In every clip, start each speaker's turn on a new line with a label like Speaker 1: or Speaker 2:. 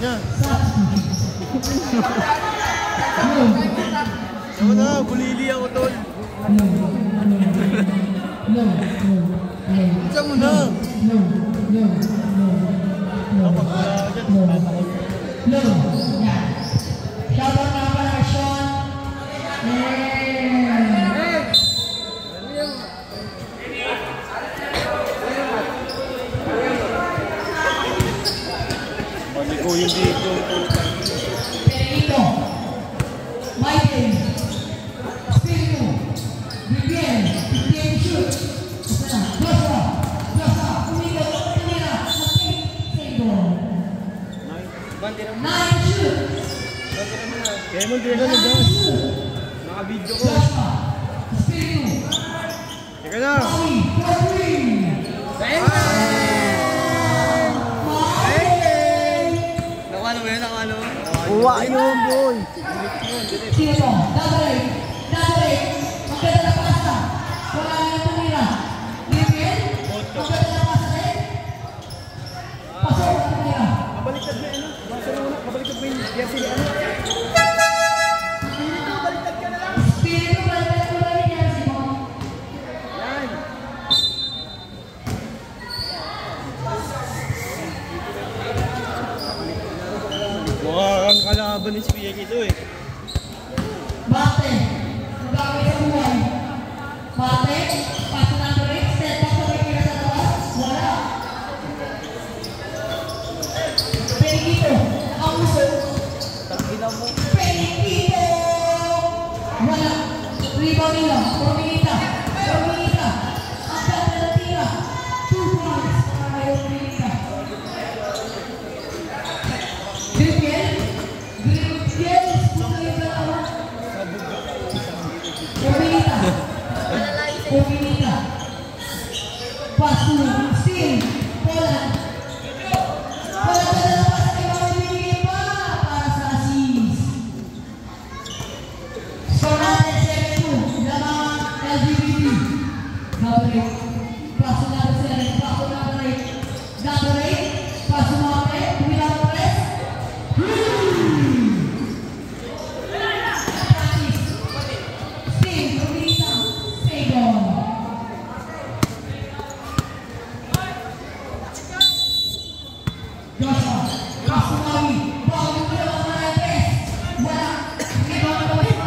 Speaker 1: niya. Ano na, bulili ako tol. Isa mo na. Kapag wala ka dyan, papakot.
Speaker 2: Shoutout na pala Sean.
Speaker 1: Ko yung dito.
Speaker 2: Perito, Michael, Spirito, Vivian, Vivian shoot. Joshua, Umilo, Tumira, Table. 9 shoot.
Speaker 1: Kaya mo din na dyan. Naka-video ko.
Speaker 2: Joshua, Spirito.
Speaker 1: Teka na. Uwa yun, boy!
Speaker 2: Sino to? Double A! Magkada na pasta! Wala na yung tumira! Livin? Magkada na pasta eh? Pasok na tumira!
Speaker 1: Kabaliktad mo ano? Kabaliktad mo yung jersey ni ano? Spirito, baliktad ka na lang!
Speaker 2: Spirito, baliktad ko lang yung jersey mo!
Speaker 1: Yan! Mukhang kalaban ni Spiyek ito eh.
Speaker 2: Bate! Magkakawin sa buhay! Bate! Paso na ito rin! Step back sa may kira sa taas! Wala! Perikito! Nakamuso! Perikito! Wala! Rebound nila! Dominita! Ang ganda na tira! 2 points! Ayaw Dominita! Gripiel! Puto yung dalawa! Dominita! Pasu! Steal! Poland! Wala ka na napas kay mga binigay pa! Para sa assist! Score natin 7-2! Lamang LGBT! Double paso natin sila rin! Paso natin rin! Double paso natin! Tumilang press! Practice! Steal! Dominita! Stable! Joshua, Kasumawi, bago mo na mga Lopez. Wala, Rebound na Lopez.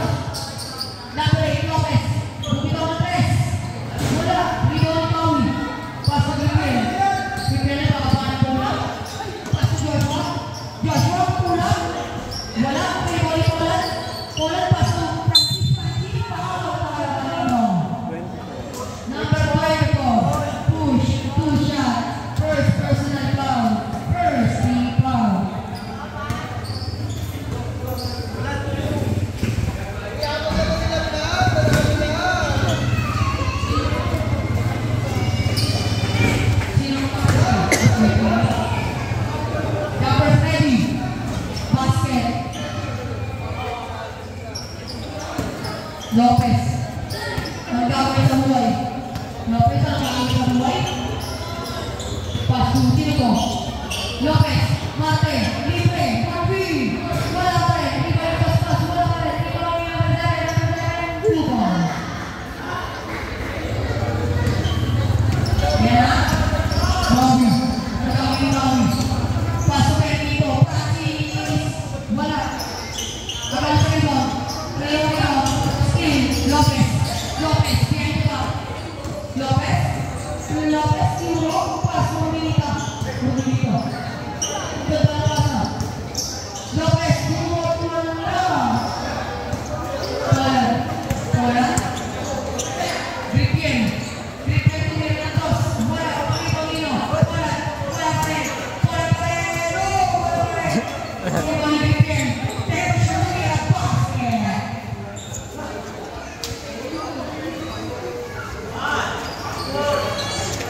Speaker 2: Double Lopez, Rebound na Tres. Wala, Rebound na Maui. Paso Gripiel. Gripiel na bakabahan po lang. Paso Joshua. Joshua, pulang. Wala, Rebound na Poland. Poland, paso. Practice. Number 5 po. Push, 2 shot. First personal foul. First team foul. Number 3. Basket. Lopez. Ang gagawin sa buhay. Lopez ang gagawin sa buhay. Pasu, sino ko? Lopez, Mate, Libre, Marvi. Wala pa rin. Hindi pa rin pas-pas. Wala pa rin. Hindi pa rin number 7. Rebound. Yan na. Marvi. Ang gagawin ni Marvi. Pasok kayo dito. Practice. Wala. Kabal sa rebound. Rebound. Steal. Lopez. Behind the back. Lopez. Sino? Paso Dominita. Ganda na pasa. Lopez. Tulo lang. Wala. Gripiel. Tumira ng toss. Wala. Pangino. Wala pa rin. Gripiel. Pero siya tumira. Basket.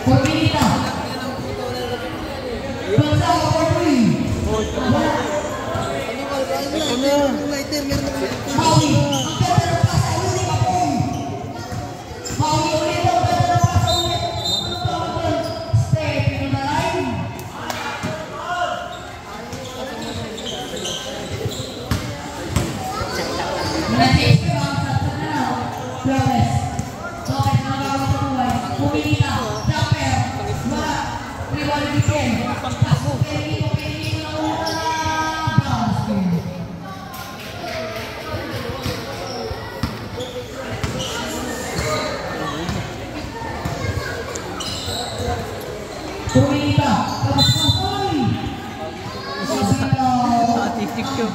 Speaker 2: Dominita. Gonzaga for 3. Maui. Ang ganda ng pasa. Ulit ako. Maui ulit. Ang ganda ng pasa ulit. Step in the line. Na-change ko yung saksak na na. Flores. Flores na nagawang sa buhay. Pumilita. Jumper. Wala. Reward weekend. Paso. Pinito na una na. Basket. Pumilita. Tapos kasay. Sabita.
Speaker 1: Titik yun.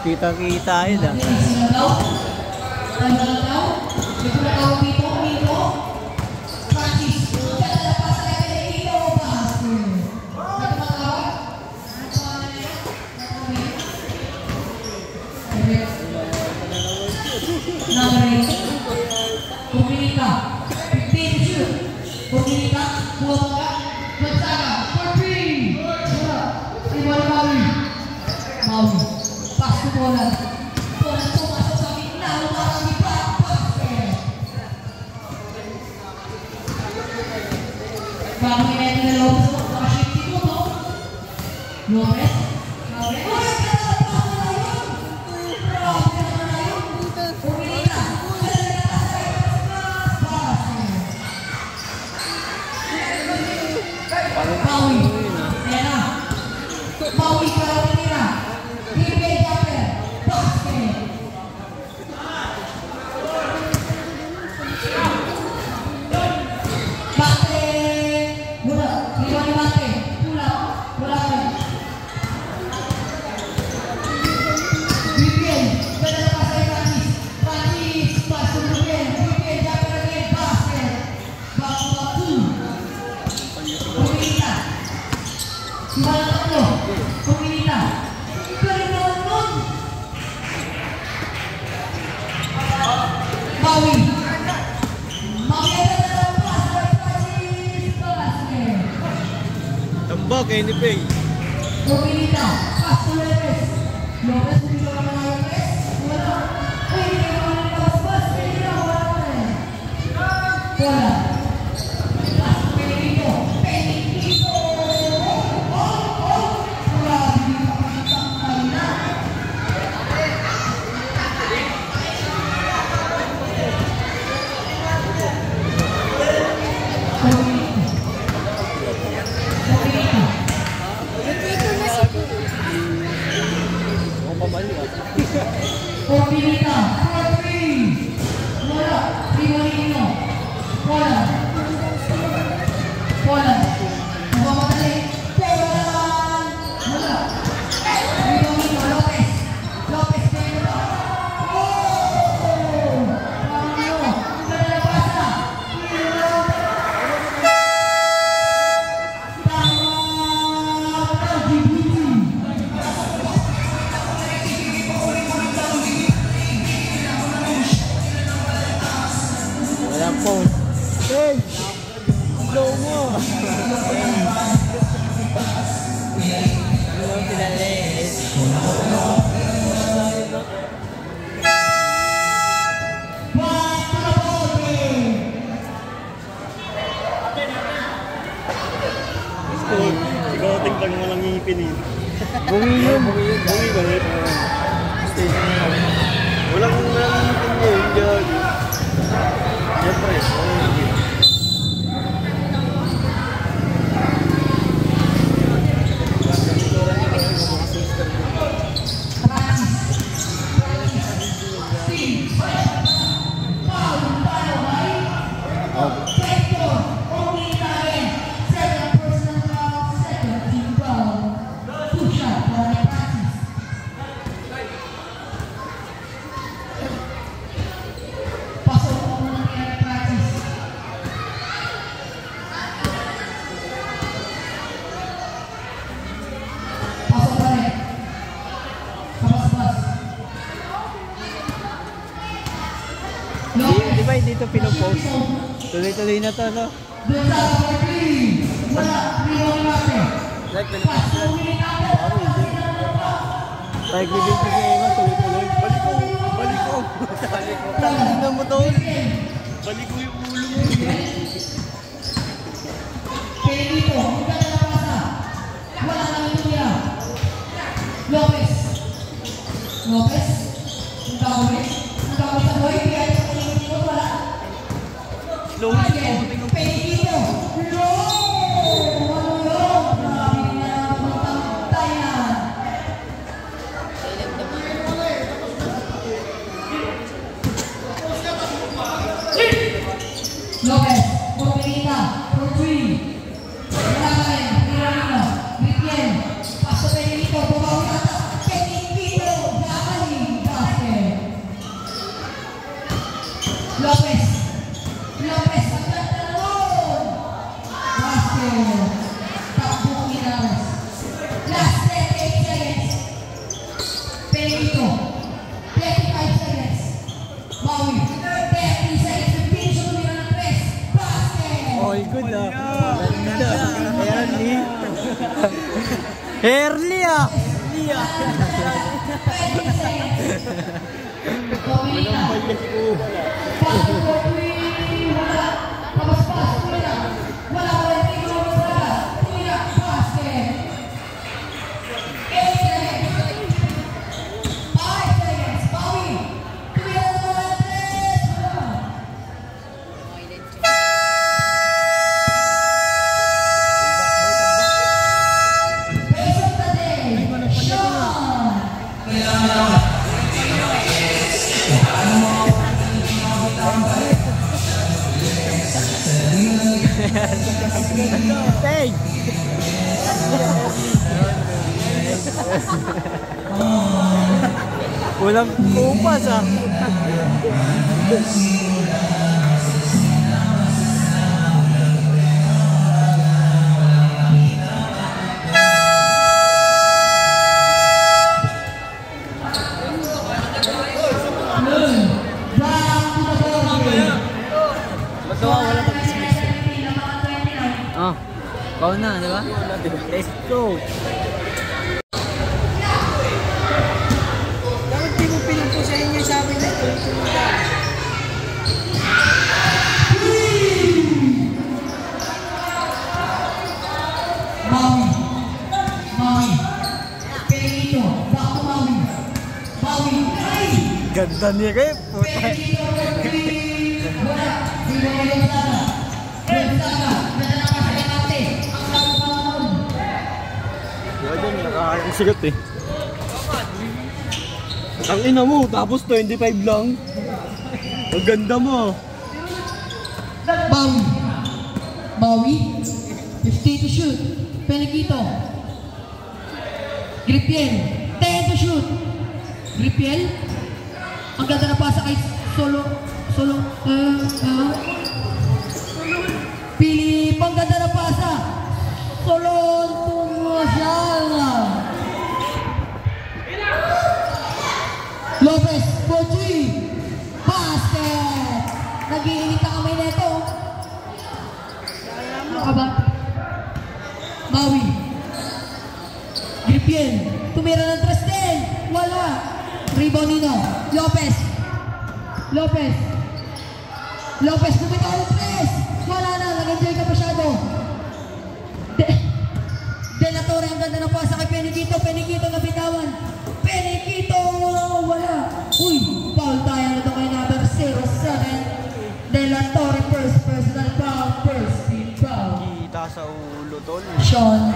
Speaker 1: Kita-kita yun ah. Tambak kayak ini peng.
Speaker 2: Pumilita, Paso Lopez. Lopez pumilita naman na Lopez. Wala. Ay, hindi naman ang paspas. Pumilita, wala. Wala. Paso Pelito. Pelito. Wala. Hindi pa pakitang kanina. Pumilita, 4-3. Wala. Rivalino. Wala. Wala. Nagmamadali. Polan. Wala. Rivalino, Lopez. Lopez, Pedro. Oh! Pamilo. Ganda na pasa. Tama. Djibouti.
Speaker 1: Phone. Hey! Slow mo!
Speaker 3: Ikaw tingkang mo lang ngipin eh.
Speaker 1: Bungi yun.
Speaker 3: Bungi ba rin? Walang ngipin niya yun. Siyempre.
Speaker 2: Second, only 9, second personal, second team.
Speaker 3: pinupost. Tuloy-tuloy na to, no?
Speaker 2: Doon sa number 3. Wala. Rebound natin. Pass. 2 minutes natin.
Speaker 3: Like bibig ko sa Eman, tuloy-tuloy. Balik ko! Balik ko! Tangan na mo doon! Balik ko yung ulo mo!
Speaker 2: Kaya dito, hindi ka nakapasa. Wala lang ito niya. Lopez. Lopez. Ang gawin. Ang gawin sa boy. Kaya ito tingin mo, wala.
Speaker 3: Slow
Speaker 2: Again. Kaya dito. Ano yun? Grabe na magtayan. Lopez, Porpelita, for 3. Wala ka rin, Pirano, Gritien, paso Penilito, bumawi ata, Penilito, Gakali, basket. Lopez, Lopez, ang ganda naman. Basket, takbo Minares. Last 38 seconds. Penilito, 35 seconds. Maui, 30 seconds.
Speaker 3: All good ah. Hairly. Hairly ah. Hey! Walang kupas ah. Oh, kau na, di ba? Let's go! Dapat di mo pinagpusahin niya sa akin na ito.
Speaker 2: Maui, Maui, Penilito, back to Maui. Maui, ay!
Speaker 3: Ganda niya kayo, puta.
Speaker 2: Penilito, wala, Rebound sana.
Speaker 3: Yan, nakakayang sigat eh. Ang ina mo, tapos 25 lang. Ang ganda mo.
Speaker 2: Maui. Maui. 50 to shoot. Penilito. Gripien. 10 to shoot. Gripien. Ang ganda na pasa kay Solo. Pilip. Ang ganda na pasa. Solon Tumosyala. Lopez. Pochi. Basket. Nag-iinit ang kamay neto. Aba. Maui. Gripien. Tumira ng 3 wala. Rebound Nino. Lopez. Lopez bumitaw ng 3. Wala na. Nag-enjoy ka masyado. De La Torre. Ang ganda ng pasa kay Penilito. Penilito na bitawan. Penilito. Wala. Uy. Foul tayo na ito kay number 07. De La Torre first. Personal foul. First team foul.
Speaker 3: Kita sa ulo tol.
Speaker 2: Sean.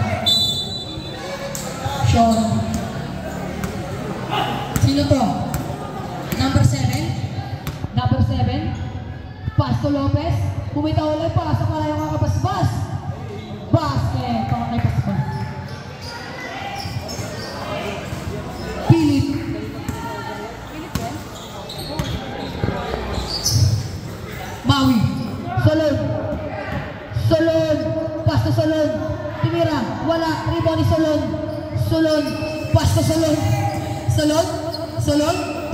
Speaker 2: Sino to? Number 7. Number 7. Pasto Lopez. Bumitaw ulit. Pasok na yung mga kapasbas. Basket. Pakak kay pasbas. Philip. Maui. Solon. Pasto Solon. Tumira. Wala. Rebound ni Solon. Pasto Solon.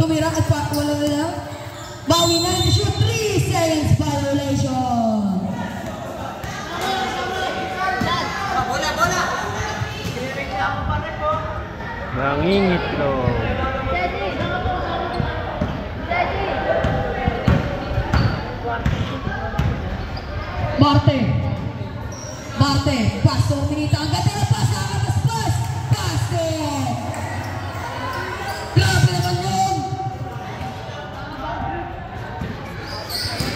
Speaker 2: Tumira at wala na. Maui na. Shoot 3 seconds. seconds violation.
Speaker 3: Nangingitlog.
Speaker 2: Marte, paso, minita, ang ganda na pasa, pas, basket! Grabe naman yun!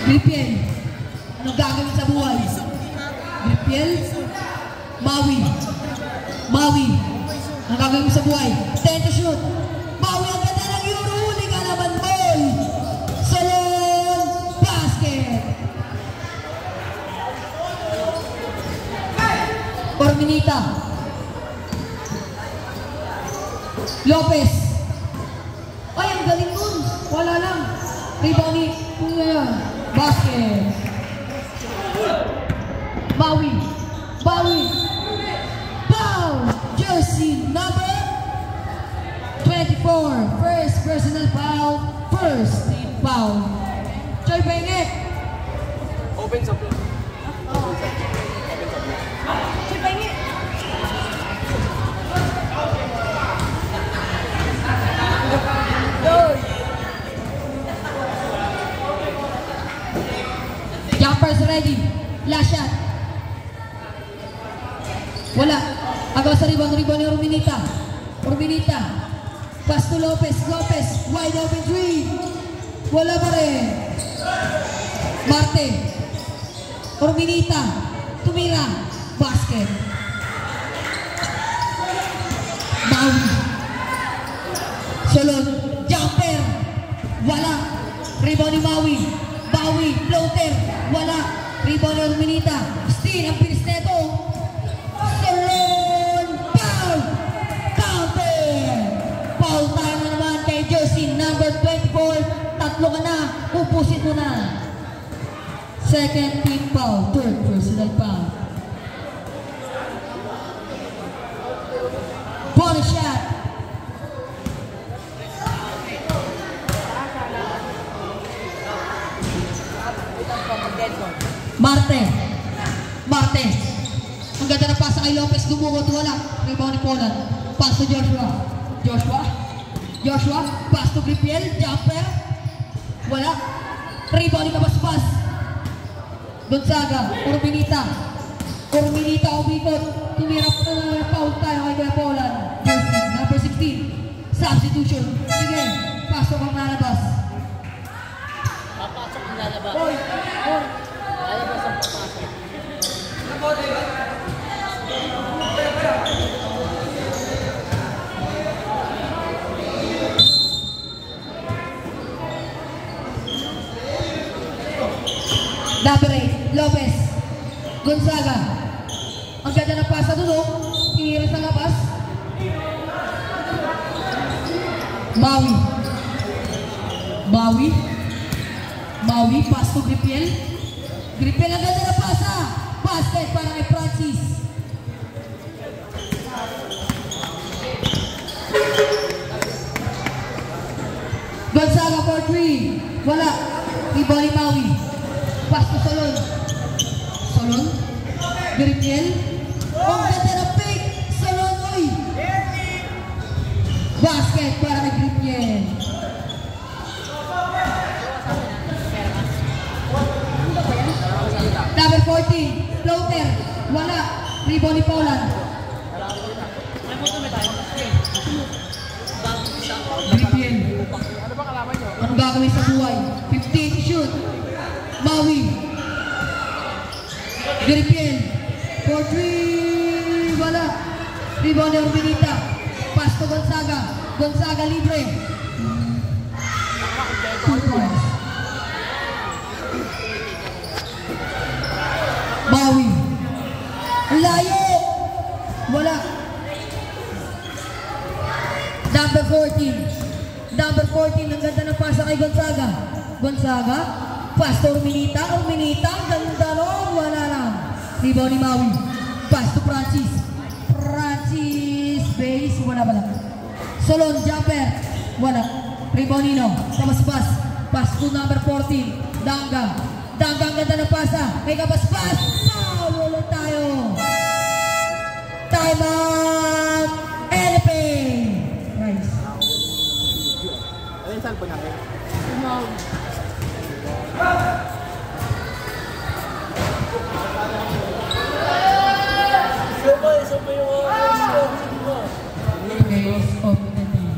Speaker 2: Gripiel, anong gagawin sa buhay? Gripiel, Maui, anong gagawin sa buhay? 10 to shoot, Maui, ang ganda ng Euro, huli ka naman, ball! Salon, basket! Orminita, Lopez, ay ang galing nun, wala lang, rebound ni basket, Maui, foul, jersey number 24, first personal foul, first team foul, Choy Bengek,
Speaker 1: Open sa play.
Speaker 2: Choy Bengek, jumpers ready, last shot, wala, agaw sa rebound ni Orminita, pass to Lopez, wide open three, wala pa rin, Marte, Orminita, tumira, basket, Maui, Solon, jumper, wala, rebound ni Maui, floater, wala, rebound ni Orminita, steal, ang bilis neto, Solon, foul, counter, foul tayo na naman kay jersey number 24, tatlo ka na, upusin mo na, second team foul, third personal foul, bonus shot, Marte, ang ganda na pasa kay Lopez, dumukot, wala, rebound ni Poland, pass to Joshua, pass to Gripiel, jumper, wala, rebound ni Kabaspas, Gonzaga, Orminita, umikot, tumirap na foul tayo kay Poland, number 16, substitution, sige, pasok ang lalabas,
Speaker 3: Papasok ang lalabas.
Speaker 2: Oy.
Speaker 3: Lalabas ang papasok.
Speaker 2: Number 8, Lopez, Gonzaga, ang ganda na pasa doon, tinira sa labas, Maui, pass to Gripiel, ang ganda na pasa, basket para kay Francis, Gonzaga for 3, wala, rebound ni Maui, pass to Solon, Gripiel, ang ganda na pick, Solon, oy, basket para kay Gripiel, number 14, floater, wala, rebound ni Poland, Gripiel, anong gagawin sa buhay? 15 to shoot, Maui, Gripiel, for 3, wala, rebound ni Orminita, pass to Gonzaga libre, 2 points, Maui, layo, wala, number 14, ang ganda na pasa kay Gonzaga, pass to Orminita, ang ganda ron, wala lang, rebound ni Maui, pass to Francis, base, wala, Solon, jumper, wala, rebound Nino, pass to number 14, Danga, Danggang ganda ng pasa. May kabasbas. Foul! Ulit tayo. Time out. Anything. Nice.
Speaker 3: Ayun, saan po natin? Isa pa yung
Speaker 2: Chaos of the day.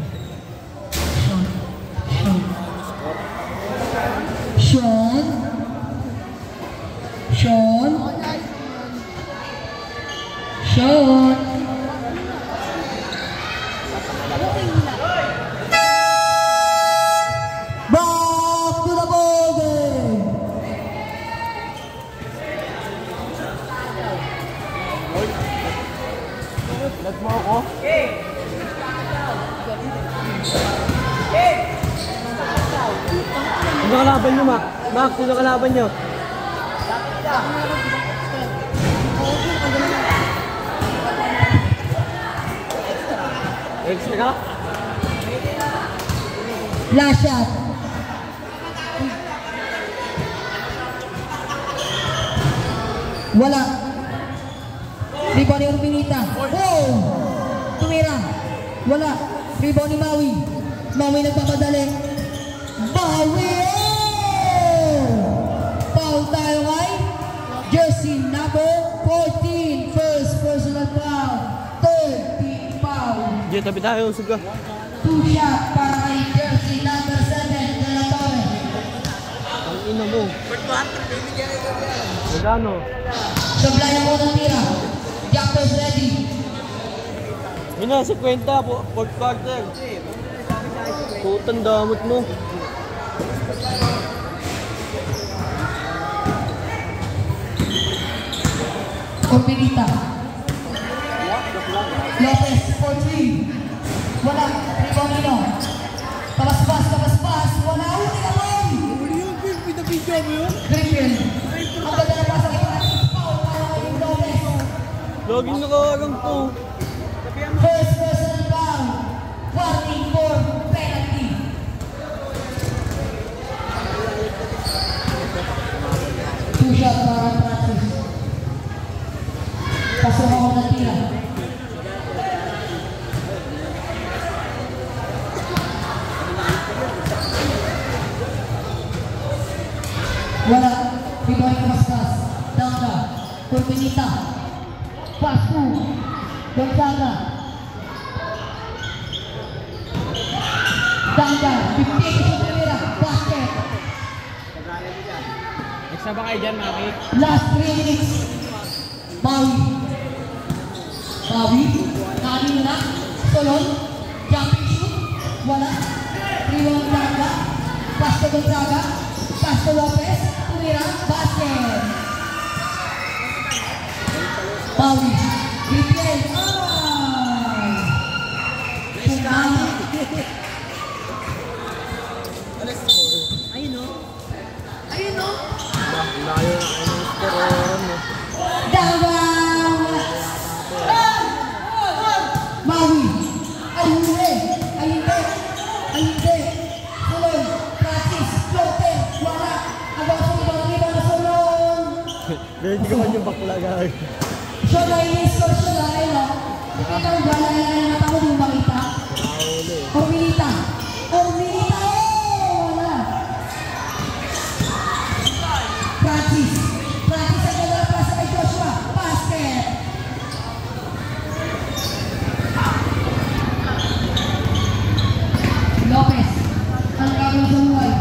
Speaker 2: Sean. Back to the ball game.
Speaker 3: Lag mo ako? Sino kalaban nyo, Mac? Mac, sino kalaban nyo? Extra?
Speaker 2: Last shot. Wala. Rebound ni Urminita. Oh! Tumira. Wala. Rebound ni Maui. Maui nagpapadali. Maui! Oh! Foul tayo kay jersey number 14. First personal foul. Third team foul.
Speaker 3: Diyan, tabi tayo, suga.
Speaker 2: 2 shot para kay jersey number 7. Galatore.
Speaker 3: Ang ina mo. Magano?
Speaker 2: Sablayan mo ng tira. Jackers ready.
Speaker 3: Yun na, 50 po, fourth quarter. Putang damot mo.
Speaker 2: Urminita. Lopez for 3. Wala. Rebound nino. Kabasbas. Wala. Uli ka boy.
Speaker 3: Pinabidyo mo yun?
Speaker 2: Griffin. Ang ganda na pasa kay Patrick. Foul para kay Lopez.
Speaker 3: Login nakakarang to.
Speaker 2: First personal foul. Warning for penalty. Two shot para Francis. Pasok ako na tira. Wala. Rebound ni Kamaskas. Dangga. Urminita. Pass to Gonzaga. Dangga. 50 sa tumira. Basket.
Speaker 1: Extra ba kayo dyan, Maki?
Speaker 2: Last 3 minutes. Maui. Kanin na. Solon. Jumping shoot. Wala. Rebound Dangga. Pass to Gonzaga. Pass to Lopez. Tumira. Basket. Maui. Griffin. Sumama.
Speaker 3: Layo na kayo ng score.
Speaker 2: Danggang! Maui! Ay hindi! Sulon! Francis! Lopez! Wala! Agaw sa ibang na Sulon!
Speaker 3: Ganyan ka man yung bakla, guys.
Speaker 2: So na-i-score siya dahil nakita ko gala na yung mata ko yung makita. Urminita! Wala! Francis ang ganda na pasa kay Joshua. Basket! Lopez. Ang gagawin sa buhay.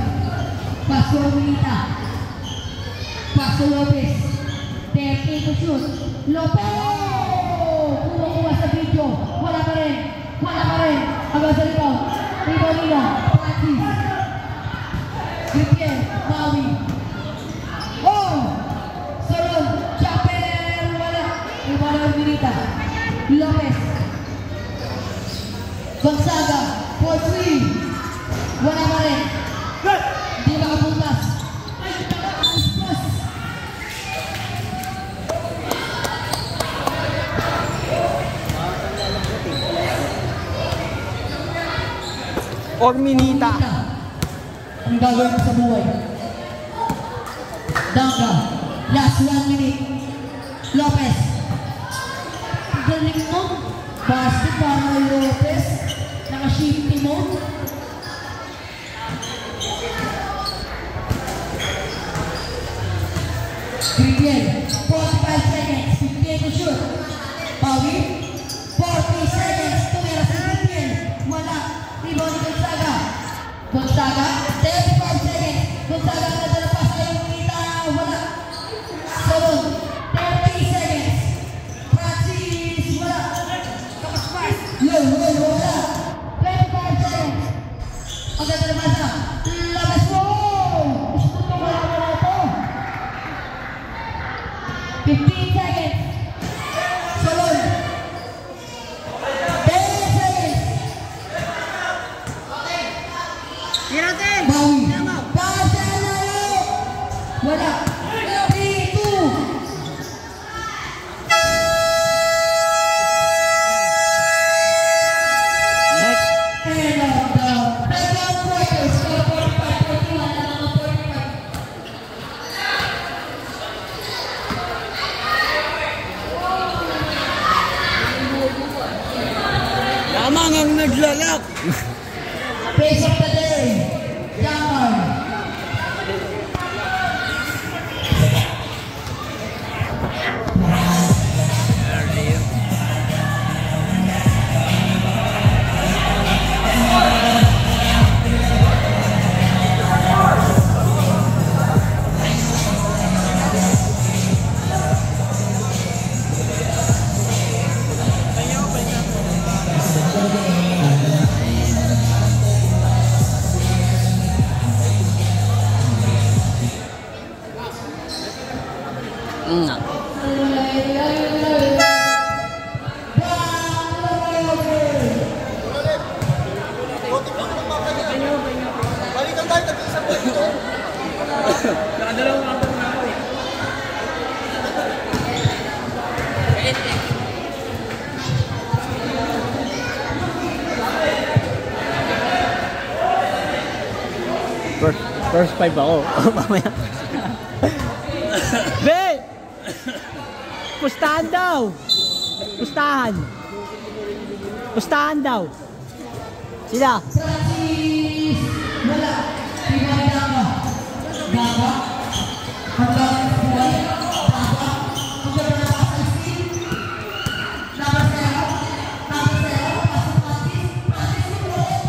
Speaker 2: Pass to Urminita. Pass to Lopez. 30 to shoot. Lopez! Kumukuha sa video. Wala pa rin. Hanggang sa rebound. Rebound nila. Francis. Griffin. Maui. Solon, Chapel, wala. Rebound ng Urminita. Lopez. Gonzaga, 4-3. Wala pa rin. Hindi makapuntas. Alas.
Speaker 3: Urminita.
Speaker 2: Ang gagawin mo sa buhay. Dangga. Last 1 minute. Lopez. Galing mo. Basket para Lopez. Naka-shifty mo. Gridiel. 45 seconds. 58 to shoot. Pawi. 40 seconds. Tumira si Gridiel. Wala. Rebound ni Gonzaga. Gonzaga. 35 seconds. Gonzaga na dala pa sa yung kita. Wala. Salon. 30 seconds. Francis. Wala. Kapaspas. Wala. 25 seconds. Ang ganda naman sa labas mo. Gusto ko wala na ito. 15 seconds. Salon. 10 seconds.
Speaker 1: Tiratin!
Speaker 2: Bawi. Pasa na yun. Wala. 3-2.
Speaker 3: Next.
Speaker 2: And out down. Tatlong quarters. 45-41 na mga 45.
Speaker 3: Tama ngang naglalak.
Speaker 2: Pace of the day. Jamar.
Speaker 1: Nakadalawang kapag na ako eh.
Speaker 3: First 5 ako. Mamaya. Be! Pustahan daw! Pustahan! Pustahan daw! Sila!
Speaker 2: Francis. Wala. Ibang Dangga. Dangga. Hanggang buhay. Dangga. Hanggang na pa sa screen. Number 7. Number 7. Pasok Francis. Francis yung ulit.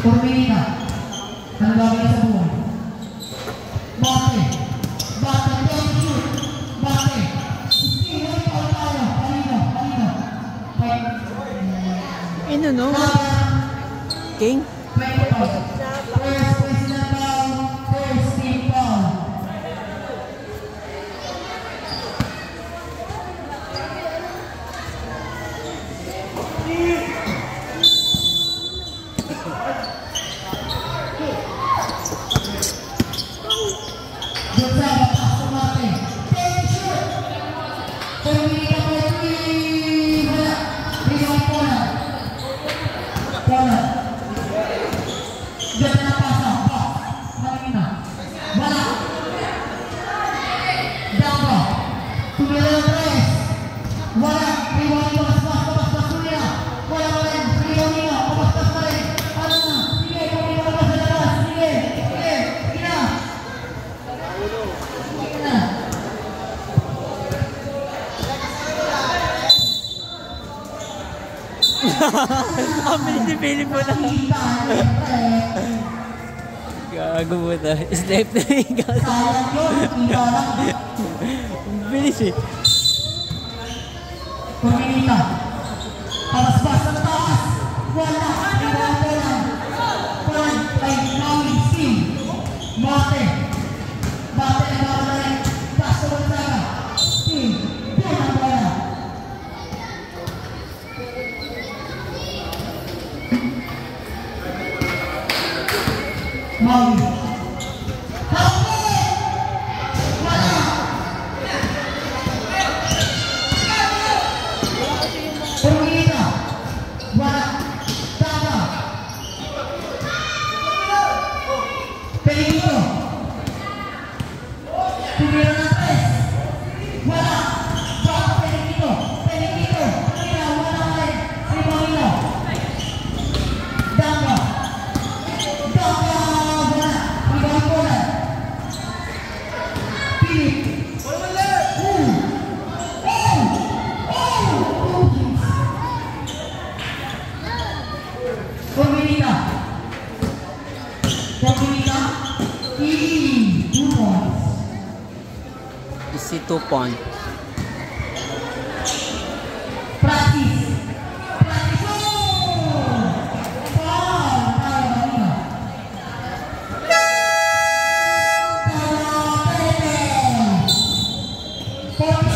Speaker 2: Pumili ka. Ano gagawin sa buhay? Bate. Bate. Don't shoot. Bate. Hindi. Wala pa tayo. Halina. Halina. Fight.
Speaker 3: Ino no? King?
Speaker 2: 25. First personal foul. First team foul. Gonzaga, pasok natin. Take shoot. Pumili ka po. Wala. Rebound corner. Corner. Ganda na pasa. Pass. Marina. Wala. Dangga. Tumira ng tres. Wala. Rebound nyo. Paspas. Tumira. Wala pa rin. Rebound nyo. Paspas pa rin. Ano na? Sige. Pumila ka sa labas. Sige. Sige. Sige na. Sige na.
Speaker 3: Ang bilis ni Philip mo na. Gago mo na. Step na yung gago.
Speaker 2: Sayang yun. Tira lang.
Speaker 3: Ang bilis eh.
Speaker 2: Pumili ka. Paspas ng taas. Wala. Rebound ko lang. Point ay Maui. Sim. Mate. Mate na ba na rin. Paso Gonzaga. Sim. Punang wala. Maui. Hapon! Wala. Corbinita. Corbinita. Easy. 2 points.
Speaker 3: Easy 2 point.
Speaker 2: Practice. Practice. Foul.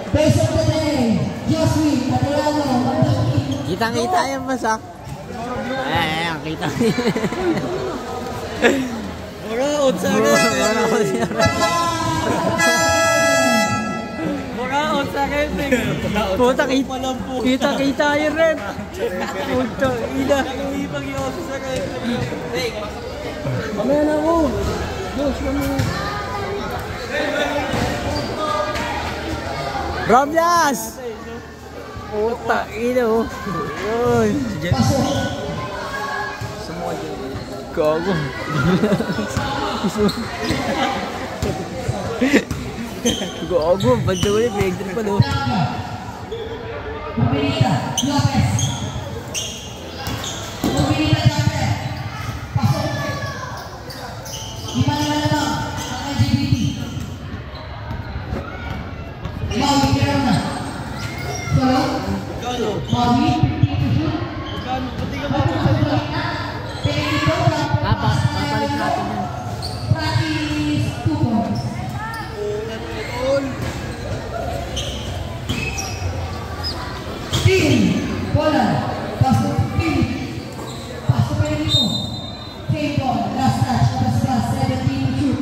Speaker 2: Base of the day, Jocelyn Adelano, Mandaki.
Speaker 3: Kitang-kita yan, Masak. Ayan, kita.
Speaker 1: Muraot sa akin. Muraot sa akin.
Speaker 3: Puta, kita yun rin. Puta, ina.
Speaker 1: Nangungipag yung office sa akin.
Speaker 3: Mamaya na ako. Diyos, mamaya. Robles! Puta, ina oh. Yun. Gago. Gago, banda ulit. May exit pa no.
Speaker 2: Corbinita, Lopez. Corbinita, Lopez. Pasok. Lima na lang ang LGBT. Maui, meron na. Solo. Maui, 50 to shoot.
Speaker 1: Pati ka ba?
Speaker 2: Pelito,
Speaker 3: Papalik natin yan.
Speaker 2: practice 2 points. Steal. Bola. Pasok. Steal. Pasok Pelito. Same ball. Last touch. Atas pass. 17 to shoot.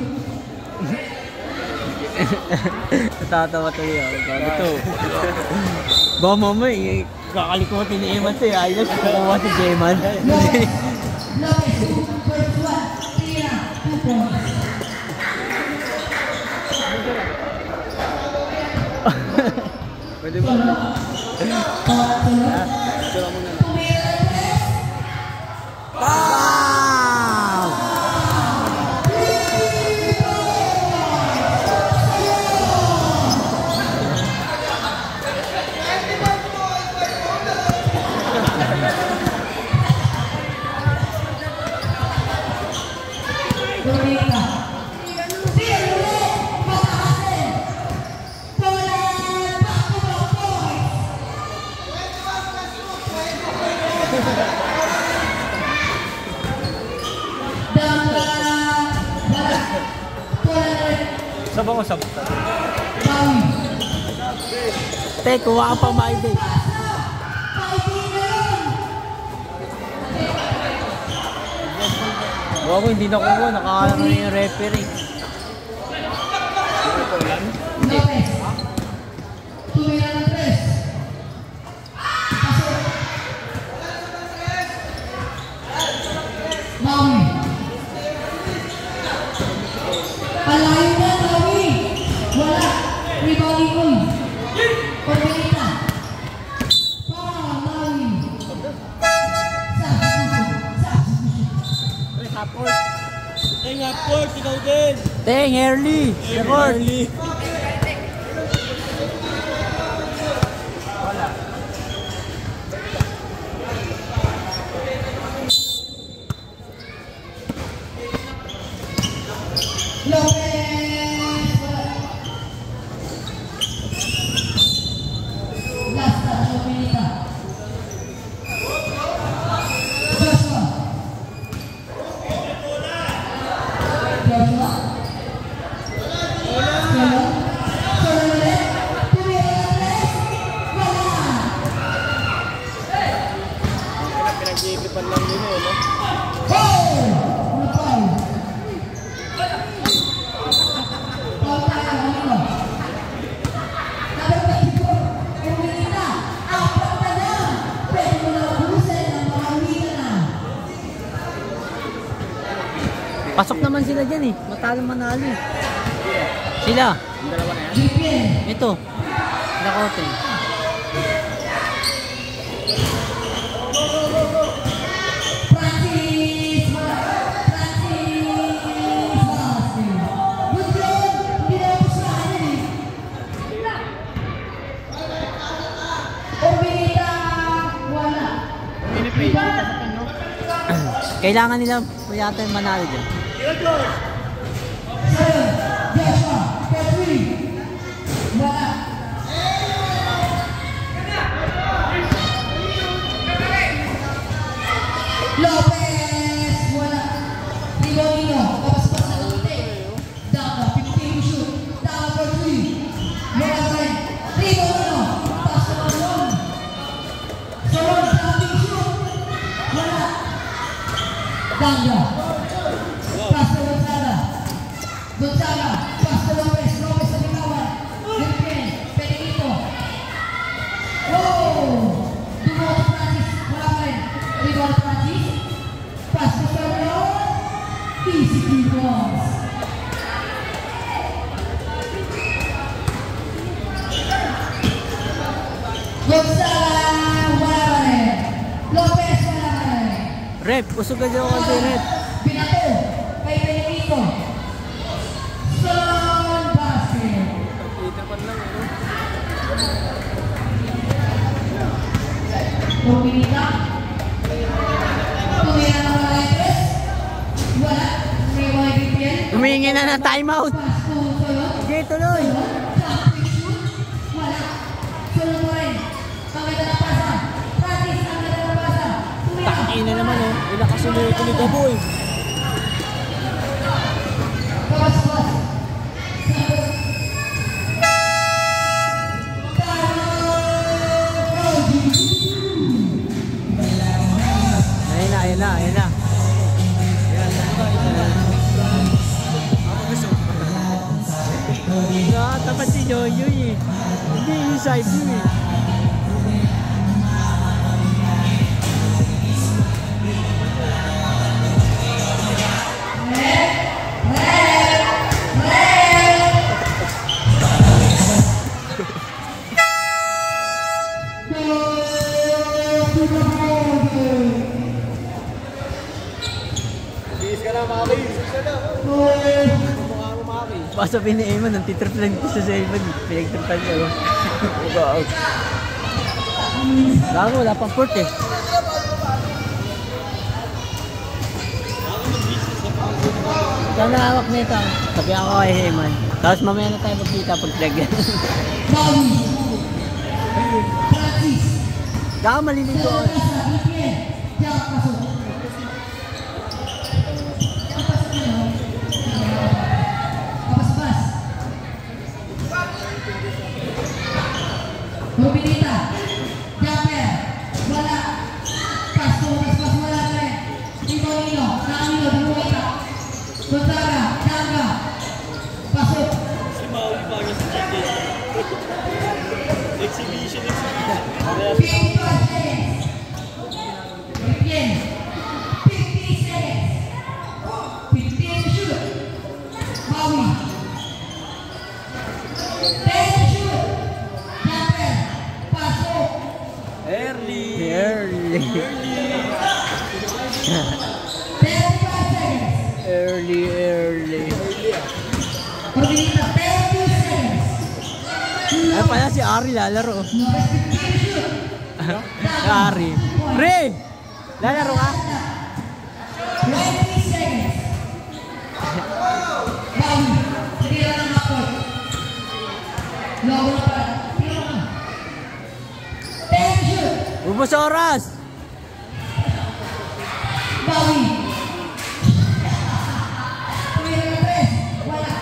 Speaker 3: Natatawa tayo. Bago to. Ba mama eh. Kakalikutin ni Eman to eh. Ayos. Kukuha si Jeman.
Speaker 2: Lopez. First one. Tira. 2 points.
Speaker 3: Pwede ba? Wow!
Speaker 1: Sabang o sabang?
Speaker 3: Te, kuha ka pa Mike eh. Bago hindi na kuha, nakakalang na yung referee.
Speaker 2: Lopez. Tumira ng 3. Pasok. Maui. Palayo na, Maui. Wala. Rebounding ko. Corbinita. Maui.
Speaker 3: Haport.
Speaker 1: Ay nga po, ikaw din.
Speaker 3: Teng, early. Record.
Speaker 2: Lopez. Last touch, Corbinita. Joshua. Joshua. Solo. Solo ulit. Tumira ng 3. Wala.
Speaker 1: Pinag-iipipan lang yun eh, no?
Speaker 2: Foul! Ano foul? Foul tayo, ano? Number 24, Corbinita. Apat na lang. Pwede mo na ubusin ang mga uwi ka na.
Speaker 3: Pasok naman
Speaker 4: sila dyan eh. Matalo manalo eh. Sila.
Speaker 1: Yung dalawa na yan.
Speaker 4: Ito. Lakote.
Speaker 2: Francis! Good job! Hindi na ako sa akin eh. Orbita! Wala.
Speaker 1: Pinipay.
Speaker 4: Kailangan nila yata yung manalo dyan.
Speaker 2: Sayon! Joshua! Petri! Wala. Lopez! Wala. Tigolino. Kapaspas na lute. Daka. 15 shoot. Daka for 3. Wala pa rin. Tigolino. Pass to Solon. Solon. Daka shoot. Wala. Danga. Pass to Gonzaga. Gonzaga. Pass to Lopez. Lopez sa binawan. Philippine. Pedrito. Oh! Dumoto Francis. Wala pa rin. Dumoto Francis. Pass to Solon. Easy balls. Gonzaga. Wala pa rin. Lopez. Wala pa rin.
Speaker 4: Rep, usog ka dyan kasi Rep.
Speaker 2: Binato kay Benedito. Son basket. Pumilita. Tumira ng mga letres. Wala. May mga BPL.
Speaker 4: Humingi na ng timeout.
Speaker 2: Pass to Solon.
Speaker 4: Sige, tuloy.
Speaker 2: Solon. Jumping shoot. Wala. Solon mo rin. Ang ganda ng pasa. Francis, ang ganda ng pasa. Tumira.
Speaker 4: Ina naman oh. Ilakas ulit ulit ka boy.
Speaker 2: Kabas-bas.
Speaker 4: Ayun na. Nakatapat si Yoyoy eh. Hindi yung side view eh.
Speaker 1: Biis ka na, Maki. Biis ka na. Mukha mo, Maki.
Speaker 4: Basta pini-Eman, nantitrip lang ito sa Eman. Pinagtripan niya oh. Mag-out. Bago, wala pang port eh. Ikaw na hawak nito. Sabi ako kay Eman. Tapos mamaya na tayo magkita pag lagyan.
Speaker 2: Bobby. Francis.
Speaker 4: Saka maliligo ako.
Speaker 2: Mobilita, Jamper, wala, Pasto, wala rin, Timonino, Namino, Dimuita, Gonzaga, Danga, pasok.
Speaker 3: Si Maui pa niya sa check Exhibition.
Speaker 2: 55 seconds. Begin. 50 seconds. 15 to shoot. Maui. 10 to shoot. Jamper, pasok.
Speaker 3: Early.
Speaker 2: 35 seconds.
Speaker 4: Early.
Speaker 2: Mobilita, 30 seconds.
Speaker 4: Ay pala si Ari lalaro.
Speaker 2: Lopez, 15 to shoot.
Speaker 4: Ari. Pre! Lalaro ka?
Speaker 2: 20 seconds. Maui, tira ng hakot. Logo na pa. Tira na. 10 to shoot.
Speaker 4: Ubus oras!
Speaker 2: Maui. Tira na 3. Wala.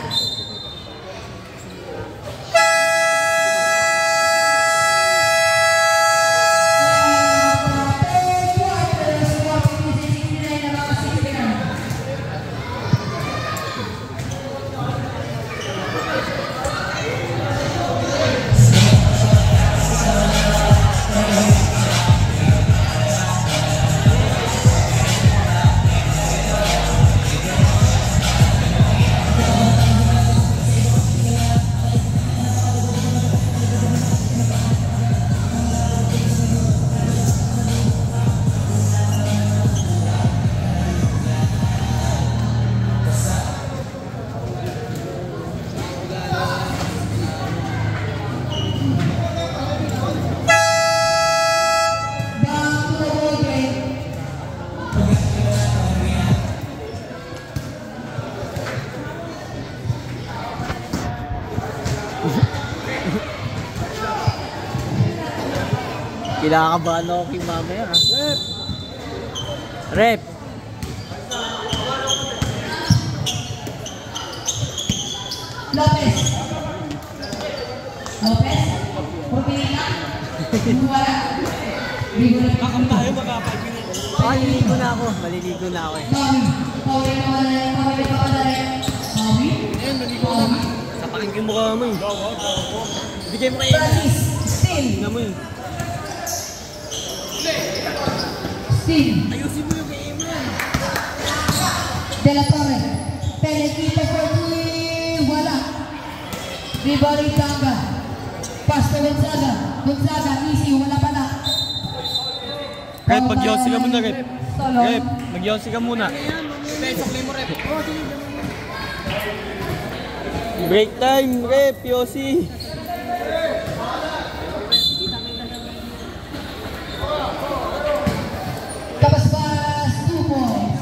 Speaker 4: Kinakabahan ako kay mamaya. Rep!
Speaker 2: Lopez. Lopez. Pumila. Wala.
Speaker 1: Kakam tayo mga 5 minutes.
Speaker 4: Maliligo na ako. Maliligo na ako eh.
Speaker 2: Pawi na wala. Pawi na wala. Pawi.
Speaker 1: Ayun, naligo na.
Speaker 3: Sapakin ko yung mukha mo eh.
Speaker 1: Bigay mo kayo.
Speaker 2: Francis. Still.
Speaker 3: Tingnan mo eh.
Speaker 2: Still.
Speaker 1: Ayusin mo yung game mo.
Speaker 2: De La Torre. Pelekita for three. Wala. Rebounding Tanga. Pass to Gonzaga. Gonzaga. Easy. Wala pa na.
Speaker 3: Rep, mag-yossi ka muna, Rep.
Speaker 2: Solo.
Speaker 3: Rep, mag-yossi ka muna.
Speaker 1: Sukli mo, Rep.
Speaker 3: Break time, Rep, Yossi.
Speaker 2: Kabasbas. 2 points.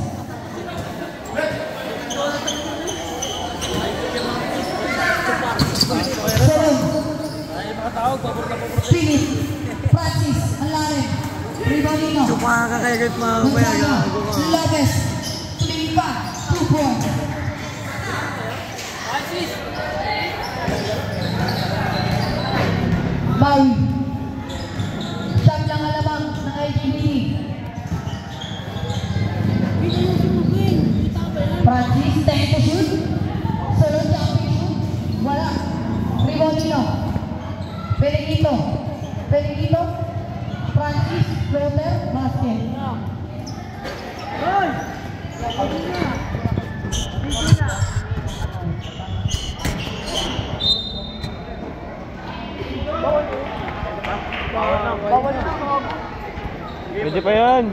Speaker 2: Philip, Francis, ang lalim. Reboundino.
Speaker 3: Makakakagat mamaya, gago ka.
Speaker 2: Lopez, tumingin pa. 2 points. Maui. Siyam lang alamang ng IGB. Francis, tayo to shoot. Solo jumping shoot. Wala. Reboundino. Pelekito. Pelekito. Francis, floater, basket.
Speaker 3: Pwede pa yan.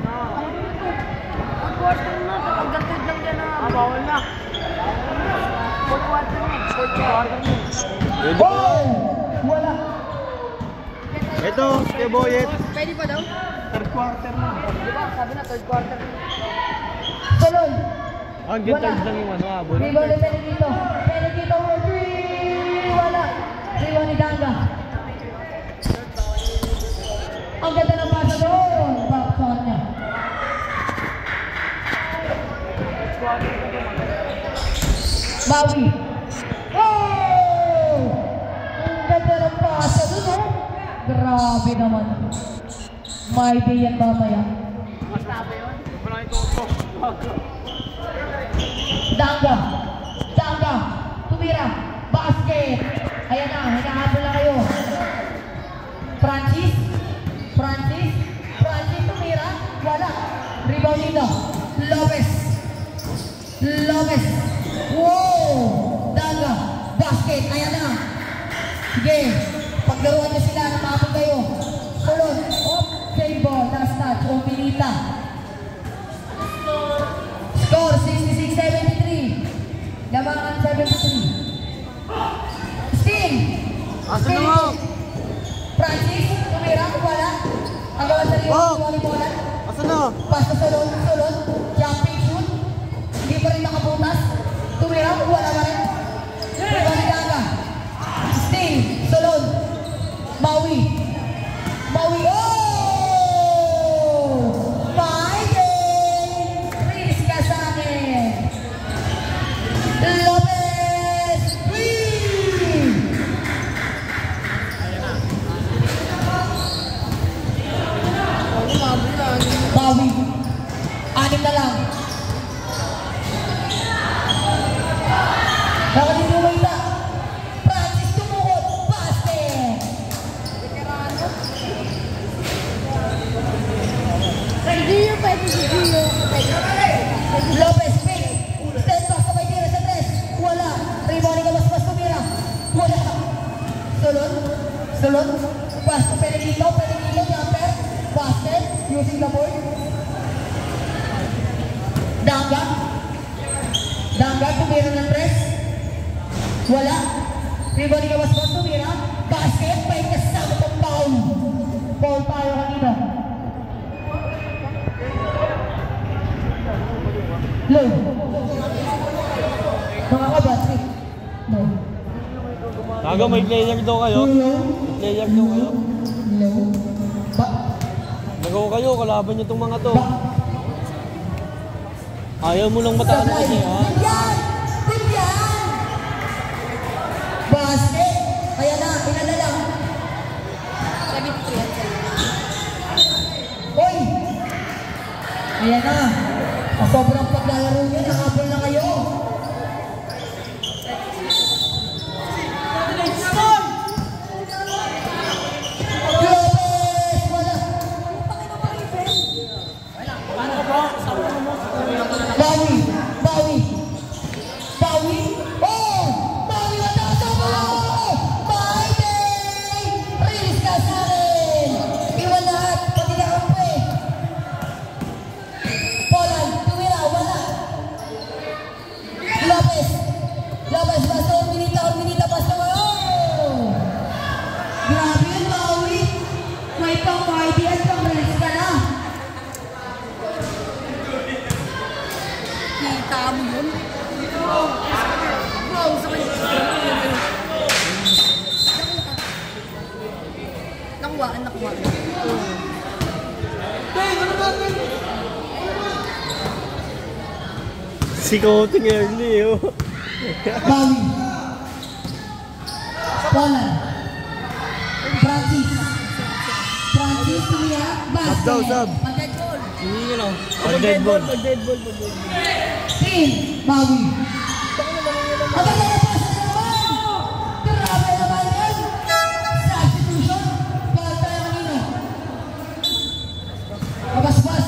Speaker 1: Bawal na.
Speaker 3: Pwede pa.
Speaker 2: Wala.
Speaker 3: Ito, kay Boyet.
Speaker 1: Pwede pa daw? Third quarter na. Di ba? Sabi na third quarter.
Speaker 2: Salon.
Speaker 3: Ang gintag lang yung ano, abon.
Speaker 2: Rebound ni Pelekito. Pelekito for three. Wala. Rebound ni Ganga. Ang ganda ng pasa doon. Backshot niya. Bawi. Oh! Ang ganda ng pasa doon, oh. Grabe naman. May day yan mamaya. Danga. Danga. Tumira. Basket. Ayan na. Hinahabol na kayo. Francis. Francis. Francis tumira. Wala. Rebound dito. Lopez. Lopez. Wow. Danga. Basket. Ayan na. Sige. Paglaruan niyo sila. Napapag kayo. Sulod. Off. Save ball. Last touch. O Pinita. Score 66-73. Labangan 73. Steam.
Speaker 3: Asa na mo?
Speaker 2: Francis, tumira, wala. Ang gawa sa rin yung volleyball.
Speaker 3: Asa na?
Speaker 2: Pass na sulod, jumping shoot. Hindi pa rin nakabutas. Tumira, wala pa rin. Baligaga. Steam, sulod. Maui. Maui, oh! My day! Please ka sa akin. Lopez! Free! Bawi. 6 na lang. Nakalimutan mo ita. Francis tumukot. Basket.
Speaker 5: Gio, pwede si Gio.
Speaker 2: Lopez, pick. Step back, sabay tira sa 3. Wala. Rebounding ka, mas tumira. Wala. Sulod. Sulod. Pass to Pelekito. Pelekito, jumper. Basket. Using the board. Danga. Danga, tumira ng 3. Wala. Rebounding ka, mas tumira. Basket. May kasama pang foul. Foul tayo kanina. Low. Mga kabatri. No.
Speaker 3: Taga, may player daw kayo. May player daw kayo.
Speaker 2: Low.
Speaker 3: Go kayo, kalaban nyo itong mga to. Ayaw mo lang matalo kasi, ha?
Speaker 2: Bigyan! Bigyan! Basket! Kaya na, pinala lang.
Speaker 5: 73 yan sa'yo.
Speaker 2: Hoy! Ayan na. Ang sobrang paglalaro niya, nakapal na kayo. Lopez! Wala. Bawi! Bawi! Bawi! Oh! Bawi na tayo mo! Friday! Release ka sa akin! Iwan lahat, pati na kampe! Poland, tumira, wala! Lopez! Lopez, basta minita, basta oh! Grabe yun, Bawi! May pang Friday at pang release ka na!
Speaker 5: Kita mo yun. Bro, sa kanya. Nakuha.
Speaker 3: Si Coating early, oh.
Speaker 2: Bawi. Poland. Francis, tumira, basket.
Speaker 3: Sub daw, sub.
Speaker 5: Pag-dead ball.
Speaker 1: Hindi nyo lang.
Speaker 3: Pag-dead ball.
Speaker 1: Pag-dead ball.
Speaker 2: Team, Bawi. Ang ganda na pass na naman! Grabe naman yan! Substitution, para tayo kanino. Mabas-bas.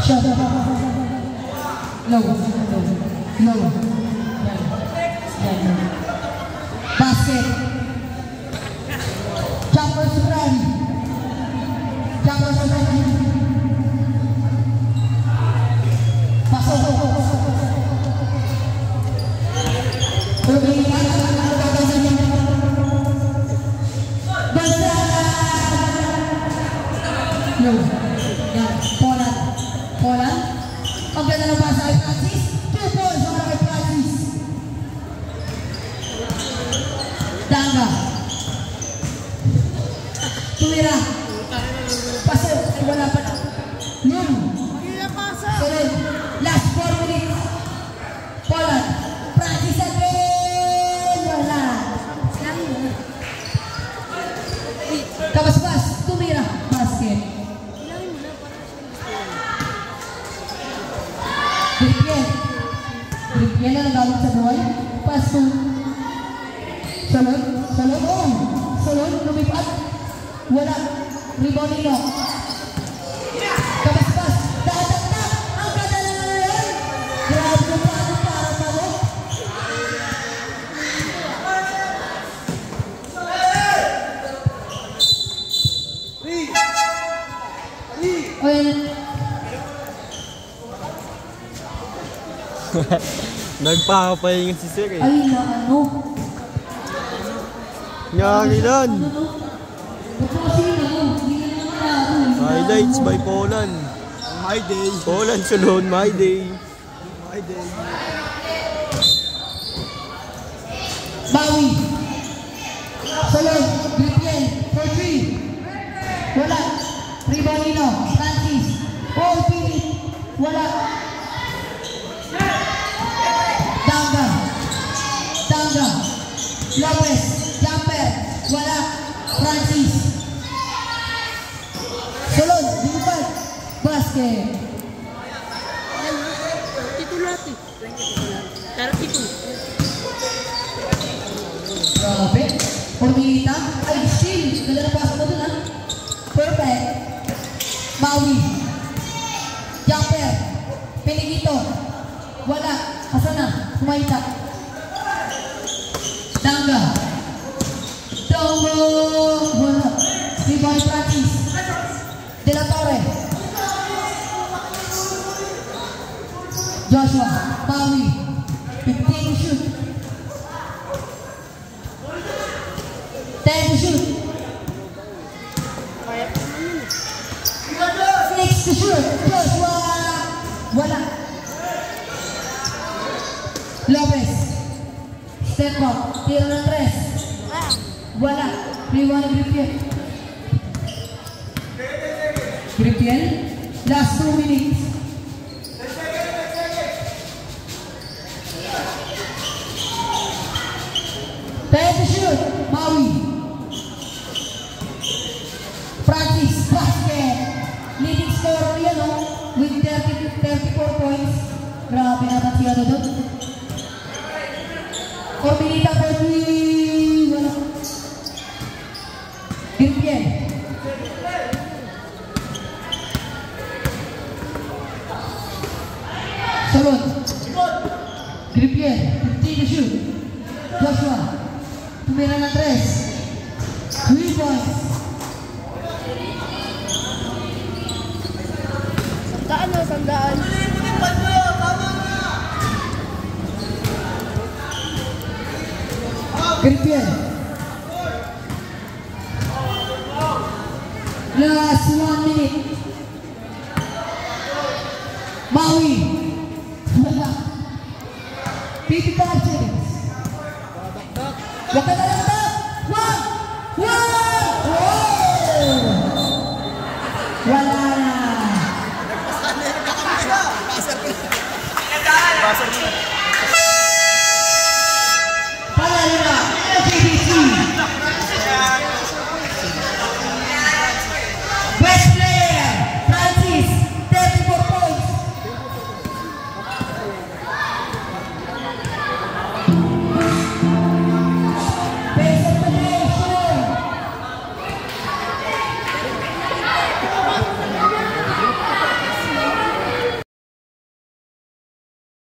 Speaker 2: Shut up. No. Basket. Jumper Supreme. Pasok. Poland. Ang ganda ng pasa kay Francis. 2 points para kay Francis. Danga. Tumira. Pasok. Wala pa. Nun. Sunod. Last 4 minutes. Poland. Francis again. Wala. Kabas-bas. Tumira. Basket. Yan na nagamit sa buhay. Pass to. Sunod. Oh. Sunod. Lumipat. Wala. Rebound nilo. Kabas-bas. Dadak-dak. Ang ganda na ngayon. Grabe na paano para mo. O yan.
Speaker 3: Nagpapahinga si Sir, eh.
Speaker 2: Ay na ano.
Speaker 3: Nyangilan.
Speaker 2: Ba't kasi ano. Hindi na naman natin.
Speaker 3: Highlights by Poland.
Speaker 1: My day.
Speaker 3: Poland sunod, my day.
Speaker 1: My day.
Speaker 2: Bawi. Salon. Gripien. For 3. Wala. Ribolino. Francis. All Philip. Wala. Danga. Lopez. Jumper. Wala. Francis. Salon. Lipat. Basket.
Speaker 5: 32 lahat eh. 32.
Speaker 2: Grabe. Formita. Ay, shield. Ganda na pasok mo dun, ha? Perfect. Maui. Jumper. Pinigito. Wala. Asa na? Kumaita. Danga. Dongo. Wala. Rebound Francis. De La Torre. Joshua. Maui. 15 to shoot. 10 to shoot. 6 to shoot. Joshua. Wala. Lopez. Step up. tira ng 3. Wala. 3-1 ang Gripiel. Gripiel, last 2 minutes. Time to shoot. Maui. Francis Basket. Leading scorer yan with 34 points. Grabe naman siya doon. Corbinita for 3. Wala. Gripiel. Salon. Gripiel. 15 to shoot. Joshua. Tumira ng 3. 3 points.
Speaker 5: Sandaan.
Speaker 2: Gripiel. Last 1 minute. Maui. 55 seconds. Wag ka na lang ito. Wag! Wala na.
Speaker 3: Pasar mo.